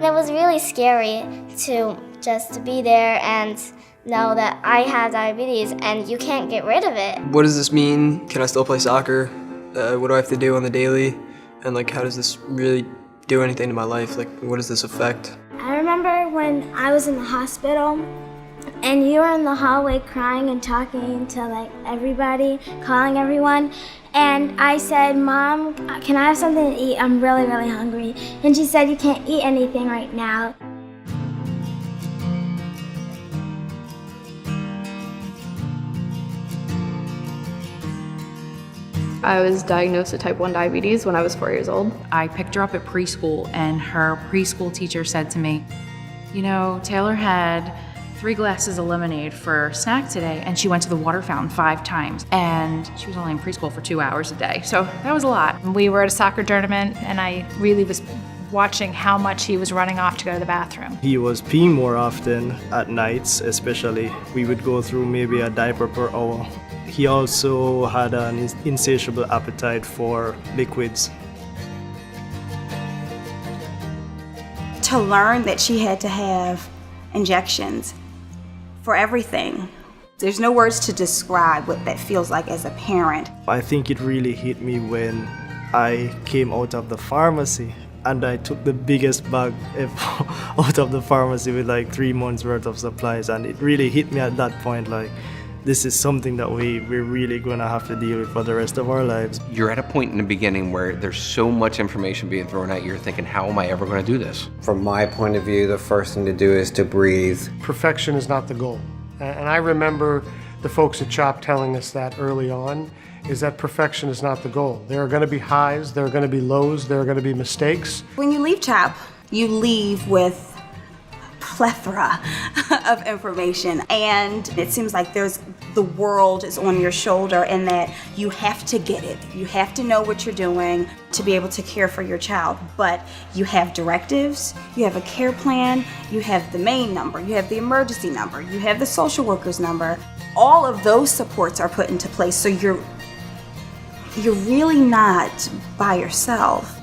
It was really scary to just be there and know that I have diabetes and you can't get rid of it. What does this mean? Can I still play soccer? What do I have to do on the daily? And like, how does this really do anything to my life? Like, what does this affect? I remember when I was in the hospital and you were in the hallway crying and talking to like everybody, calling everyone. And I said, Mom, can I have something to eat? I'm really, really hungry. And she said, you can't eat anything right now. I was diagnosed with type 1 diabetes when I was 4 years old. I picked her up at preschool and her preschool teacher said to me, you know, Taylor had 3 glasses of lemonade for snack today and she went to the water fountain 5 times and she was only in preschool for 2 hours a day. So that was a lot. We were at a soccer tournament and I really was watching how much he was running off to go to the bathroom. He was peeing more often at nights, especially. We would go through maybe a diaper per hour. He also had an insatiable appetite for liquids. To learn that she had to have injections for everything. There's no words to describe what that feels like as a parent. I think it really hit me when I came out of the pharmacy and I took the biggest bag ever out of the pharmacy with like 3 months worth of supplies, and it really hit me at that point, like, this is something that we're really gonna have to deal with for the rest of our lives. You're at a point in the beginning where there's so much information being thrown at you, you're thinking, how am I ever gonna do this? From my point of view, the first thing to do is to breathe. Perfection is not the goal. And I remember the folks at CHOP telling us that early on, is that perfection is not the goal. There are gonna be highs, there are gonna be lows, there are gonna be mistakes. When you leave CHOP, you leave with plethora of information, and it seems like the world is on your shoulder and that you have to get it. You have to know what you're doing to be able to care for your child. But you have directives, you have a care plan, you have the main number, you have the emergency number, you have the social worker's number. All of those supports are put into place, so you're really not by yourself.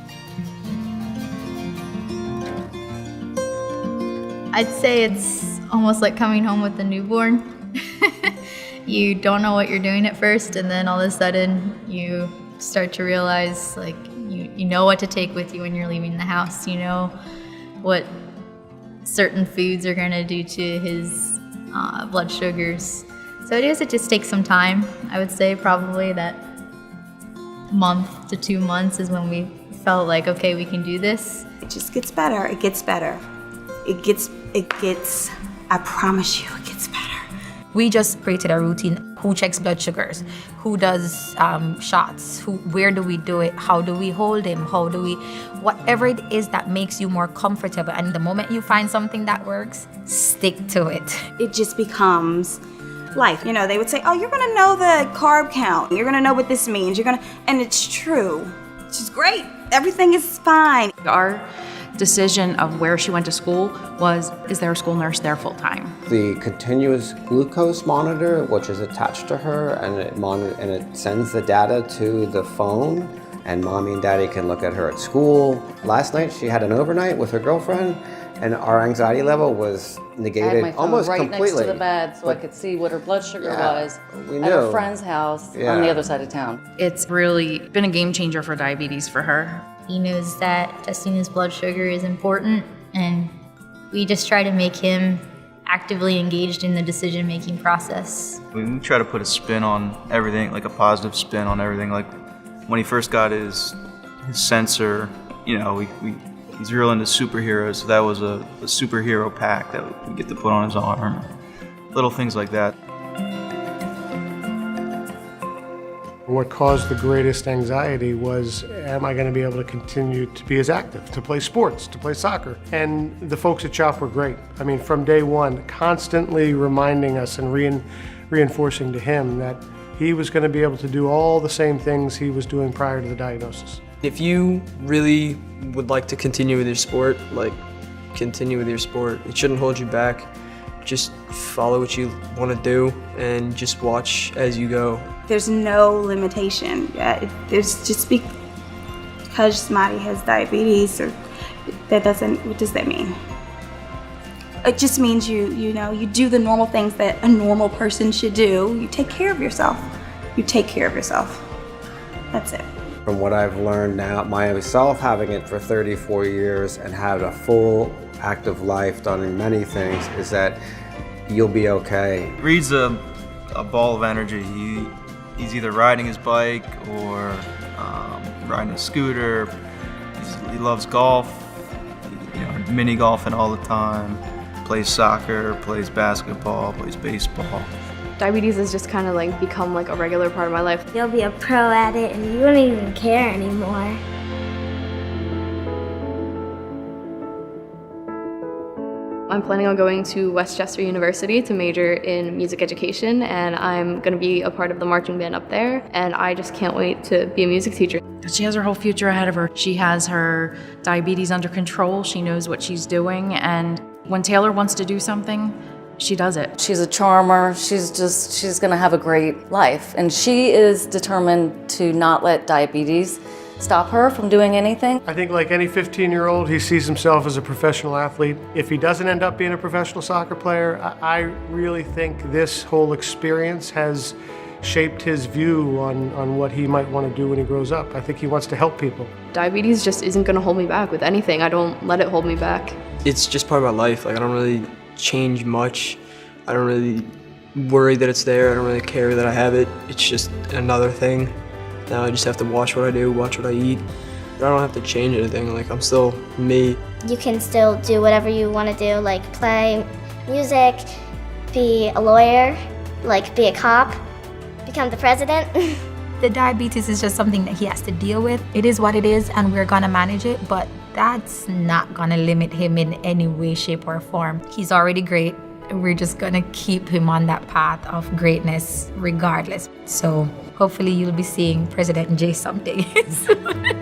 I'd say it's almost like coming home with a newborn. You don't know what you're doing at first, and then all of a sudden you start to realize, like, you know what to take with you when you're leaving the house. You know what certain foods are going to do to his blood sugars. So it just takes some time. I would say probably that month to 2 months is when we felt like, okay, we can do this. It just gets better. It gets better. It gets, I promise you, it gets better. We just created a routine. Who checks blood sugars? Who does shots? Where do we do it? How do we hold him? Whatever it is that makes you more comfortable. And the moment you find something that works, stick to it. It just becomes life. You know, they would say, oh, you're gonna know the carb count. You're gonna know what this means. And it's true. Which is great. Everything is fine. Our decision of where she went to school was, is there a school nurse there full time? The continuous glucose monitor, which is attached to her, and it sends the data to the phone, and mommy and daddy can look at her at school. Last night she had an overnight with her girlfriend, and our anxiety level was negated I had my phone almost right completely. next to the bed so I could see what her blood sugar was we at knew. her friend's house on the other side of town. It's really been a game changer for diabetes for her. He knows that testing his blood sugar is important, and we just try to make him actively engaged in the decision-making process. We try to put a spin on everything, like a positive spin on everything. Like when he first got his sensor, you know, he's real into superheroes, so that was a superhero pack that we get to put on his arm. Little things like that. What caused the greatest anxiety was, am I going to be able to continue to be as active, to play sports, to play soccer? And the folks at CHOP were great. I mean, from day one, constantly reminding us and reinforcing to him that he was going to be able to do all the same things he was doing prior to the diagnosis. If you really would like to continue with your sport, like, continue with your sport. It shouldn't hold you back. Just follow what you want to do and just watch as you go. There's no limitation. There's just because Marty has diabetes, or What does that mean? It just means you do the normal things that a normal person should do. You take care of yourself. You take care of yourself. That's it. From what I've learned now, myself having it for 34 years and had a full active life, done many things, is that you'll be okay. Reed's a ball of energy. He's either riding his bike or riding a scooter. He loves golf, mini golfing all the time. Plays soccer, plays basketball, plays baseball. Diabetes has just kind of like become like a regular part of my life. You'll be a pro at it and you won't even care anymore. I'm planning on going to Westchester University to major in music education, and I'm going to be a part of the marching band up there, and I just can't wait to be a music teacher. She has her whole future ahead of her. She has her diabetes under control. She knows what she's doing, and when Taylor wants to do something, she does it. She's a charmer. She's going to have a great life, and she is determined to not let diabetes stop her from doing anything. I think like any 15-year-old, he sees himself as a professional athlete. If he doesn't end up being a professional soccer player, I really think this whole experience has shaped his view on what he might want to do when he grows up. I think he wants to help people. Diabetes just isn't going to hold me back with anything. I don't let it hold me back. It's just part of my life. Like, I don't really change much. I don't really worry that it's there. I don't really care that I have it. It's just another thing. Now I just have to watch what I do, watch what I eat. But I don't have to change anything. Like, I'm still me. You can still do whatever you want to do, like play music, be a lawyer, like be a cop, become the president. The diabetes is just something that he has to deal with. It is what it is, and we're gonna manage it, but that's not gonna limit him in any way, shape, or form. He's already great. We're just gonna keep him on that path of greatness regardless. So hopefully you'll be seeing President J someday soon.